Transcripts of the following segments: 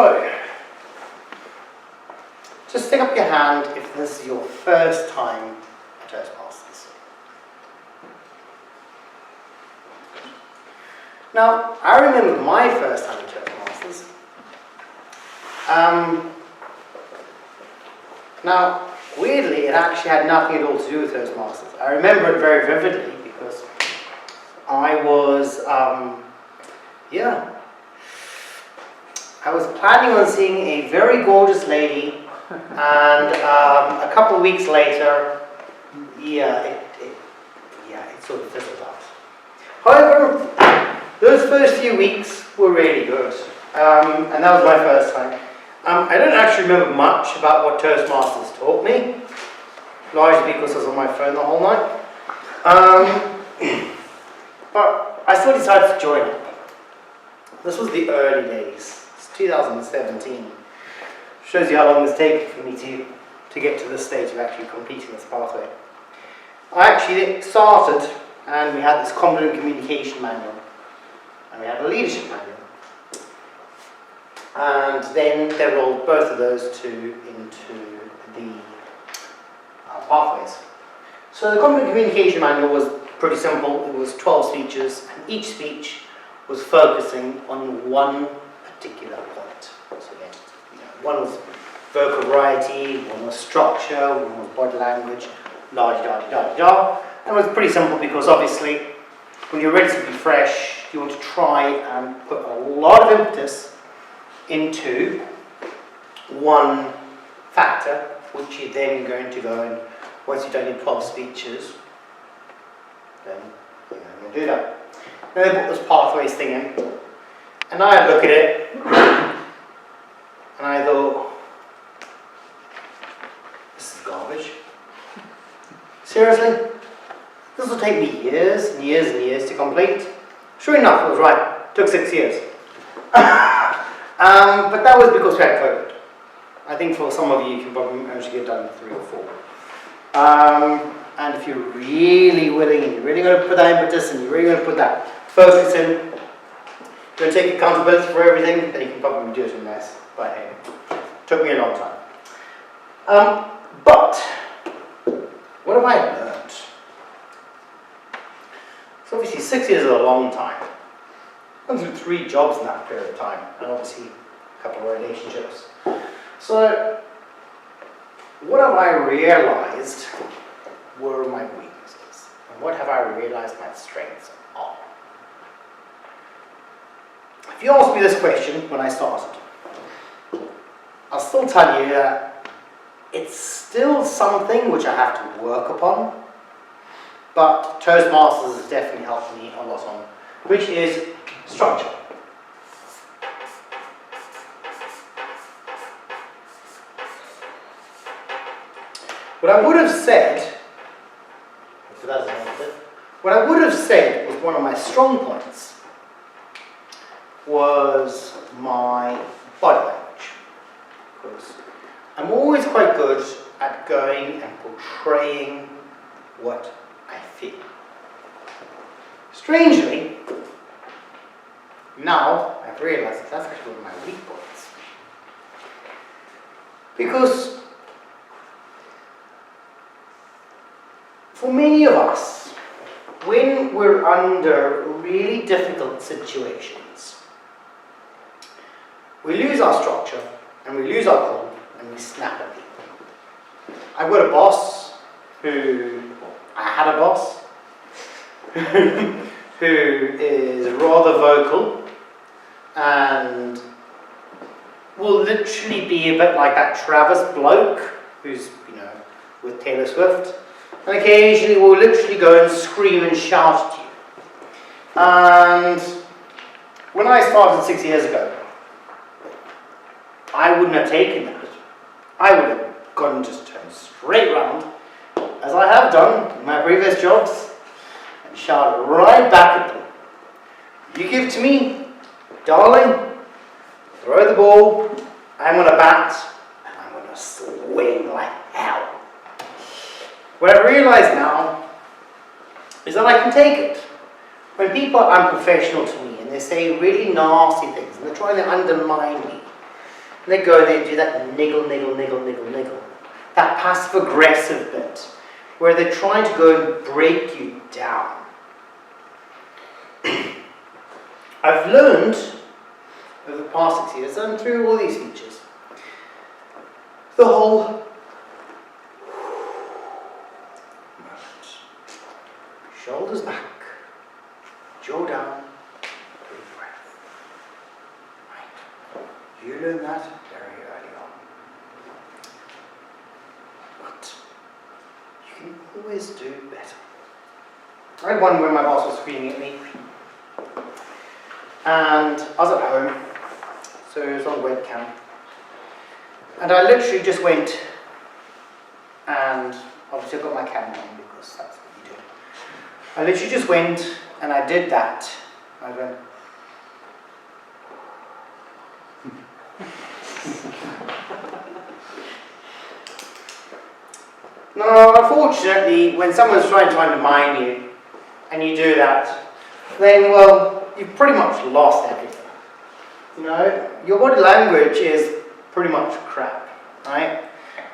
So, just stick up your hand if this is your first time at Toastmasters. Now, I remember my first time at Toastmasters. Now, weirdly, it actually had nothing at all to do with Toastmasters. I remember it very vividly because I was, I was planning on seeing a very gorgeous lady, and a couple of weeks later, it sort of fizzled out. However, those first few weeks were really good, and that was my first time. I don't actually remember much about what Toastmasters taught me, largely because I was on my phone the whole night. But I still decided to join up. This was the early days. It's 2017. Shows you how long it's taken for me to get to this stage of actually completing this pathway. I actually started, and we had this confident communication manual, and we had a leadership manual. And then they rolled both of those into the pathways. So the confident communication manual was pretty simple. It was 12 speeches, and each speech was focusing on one particular point. So again, one was vocal variety, one was structure, one was body language, la-di-da-di-da-di-da. And it was pretty simple because obviously when you're relatively fresh, you want to try and put a lot of impetus into one factor, which you're then going to go and once you've done your 12 speeches, then you're going to do that. Then they put this pathways thing in, and I look at it, and I thought, this is garbage. Seriously? This will take me years and years and years to complete. Sure enough, I was right. It took 6 years. But that was because we had COVID. I think for some of you, you can probably manage to get done in 3 or 4. And if you're really willing and you're really going to put that impetus and you're really going to put that focus in, you're going to take accountability for everything, then you can probably do it in less. But hey, it took me a long time. But what have I learned? So obviously 6 years is a long time. I've gone through 3 jobs in that period of time, and obviously a couple of relationships. So what have I realized were my weaknesses, and what have I realized my strengths are? If you asked me this question when I started, I'll still tell you that it's still something which I have to work upon, but Toastmasters has definitely helped me a lot on, which is structure. What I would have said, was one of my strong points was my body language. Because I'm always quite good at going and portraying what I feel. Strangely, now I've realized that that's actually one of my weak points. Because for many of us, when we're under really difficult situations, we lose our structure and we lose our cool and we snap at people. I've got a boss I had a boss who is rather vocal and will literally be a bit like that Travis bloke who's, with Taylor Swift. And occasionally will literally go and scream and shout at you. And when I started 6 years ago, I wouldn't have taken that. I would have gone and just turned straight round, as I have done in my previous jobs, and shouted right back at them. You give to me, darling, throw the ball, I'm going to bat, and I'm going to swing like hell. What I realise now is that I can take it. When people are unprofessional to me and they say really nasty things and they're trying to undermine me, they go and they do that niggle, niggle, niggle, niggle, niggle. That passive aggressive bit, where they're trying to go and break you down. I've learned over the past 6 years, and through all these features, the whole moment. Shoulders back, jaw down, big breath. Right. You learn that very early on. But you can always do better. I had one where my boss was screaming at me, and I was at home, so it was on webcam, and I literally just went, and obviously I've got my camera on because that's what you do. I literally just went and I did that. I went. Now, unfortunately, when someone's trying to undermine you and you do that, then, well, you've pretty much lost everything. You know, your body language is pretty much crap, right?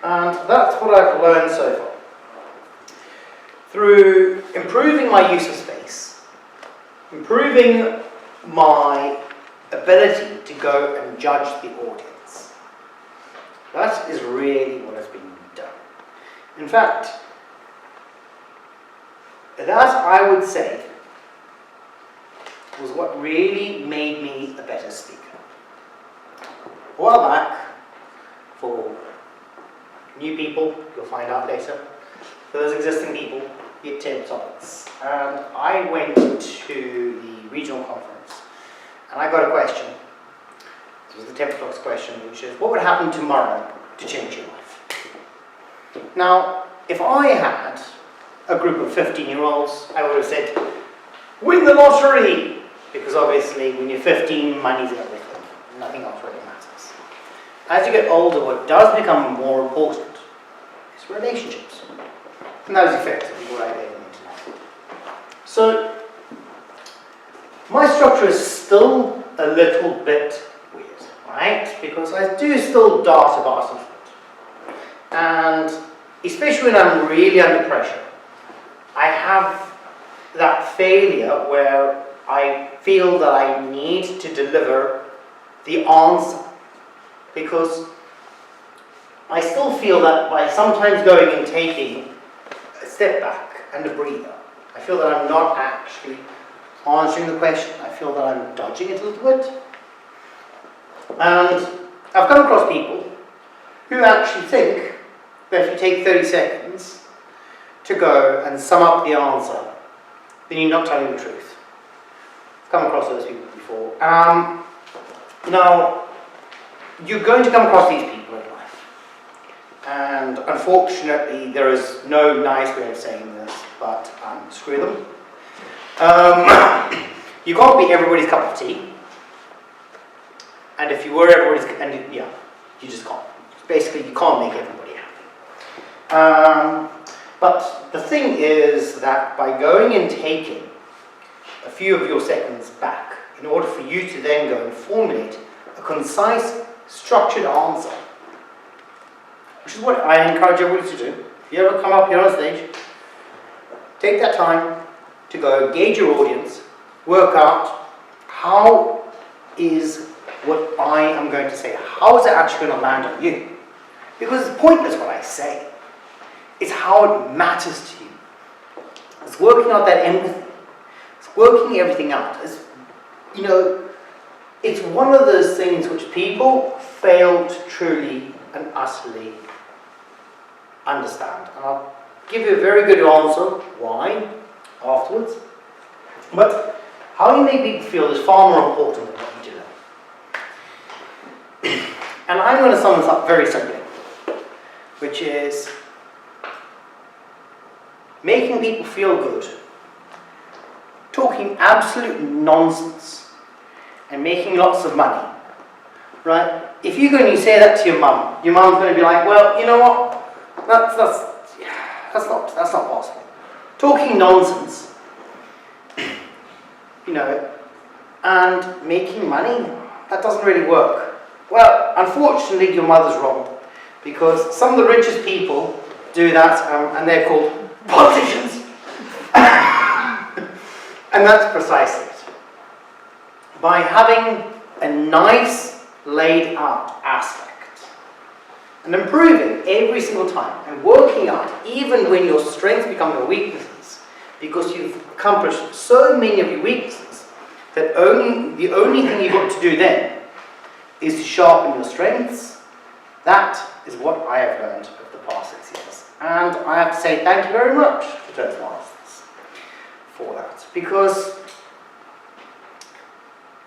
And that's what I've learned so far. Through improving my use of space, improving my ability to go and judge the audience. That is really what has been done. In fact, that I would say was what really made me a better speaker. A while back, for new people, you'll find out later, for those existing people, you get 10 topics. And I went to the regional conference and I got a question. It was the 10 topics question, which is, what would happen tomorrow to change your life? Now, if I had a group of 15-year-olds, I would have said, win the lottery! Because obviously, when you're 15, money's everything. Nothing else really matters. As you get older, what does become more important is relationships. And that was effectively what I did in internet. So, my structure is still a little bit weird, right? Because I do still dart about it. And especially when I'm really under pressure, I have that failure where I feel that I need to deliver the answer, because I still feel that by sometimes going and taking a step back and a breather, I feel that I'm not actually answering the question. I feel that I'm dodging it a little bit. And I've come across people who actually think that if you take 30 seconds to go and sum up the answer, then you're not telling the truth. I've come across those people before. Now, you're going to come across these people in life. And unfortunately, there is no nice way of saying this, but screw them. You can't be everybody's cup of tea. And if you were everybody's, you just can't. Basically, you can't make everybody happy. But the thing is that by going and taking a few of your seconds back, in order for you to then go and formulate a concise, structured answer, which is what I encourage everybody to do. If you ever come up here on stage, take that time to go gauge your audience, work out how is what I am going to say, how is it actually going to land on you? Because it's pointless what I say. It's how it matters to you. It's working out that empathy. It's working everything out. It's, you know, it's one of those things which people fail to truly and utterly understand. And I'll give you a very good answer, why, afterwards. But how you make people feel is far more important than what you do. And I'm going to sum this up very simply, which is making people feel good, talking absolute nonsense, and making lots of money, right? If you go and you say that to your mom's going to be like, well, you know what? That's not possible. Talking nonsense, you know, and making money, that doesn't really work. Well, unfortunately, your mother's wrong, because some of the richest people do that, and they're called politicians. And that's precisely it. By having a nice, laid-out aspect, and improving every single time, and working out, even when your strengths become your weaknesses, because you've accomplished so many of your weaknesses, that the only thing you've got to do then is to sharpen your strengths. That is what I have learned over the past 6 years. And I have to say thank you very much to Toastmasters for that. Because,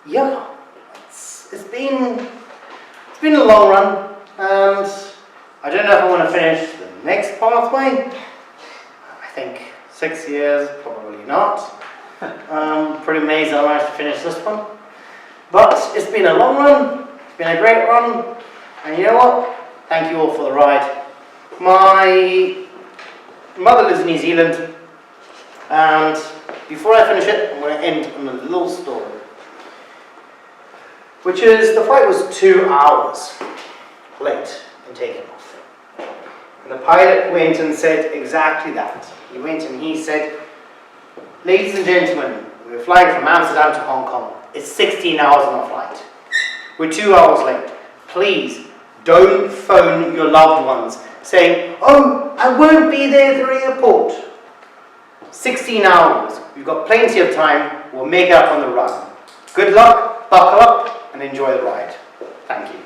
yeah, it's been a long run, and I don't know if I want to finish the next pathway. I think 6 years, probably not. Pretty amazed I managed to finish this one. But it's been a long run, it's been a great run, and you know what? Thank you all for the ride. My mother lives in New Zealand, and before I finish it, I'm going to end on a little story. Which is, the flight was 2 hours late in taking off. And the pilot went and said exactly that. He went and he said, "Ladies and gentlemen, we're flying from Amsterdam to Hong Kong. It's 16 hours on our flight. We're 2 hours late. Please don't phone your loved ones saying, 'Oh, I won't be there at the airport.' 16 hours. We've got plenty of time. We'll make it up on the run. Good luck, buckle up, and enjoy the ride." Thank you.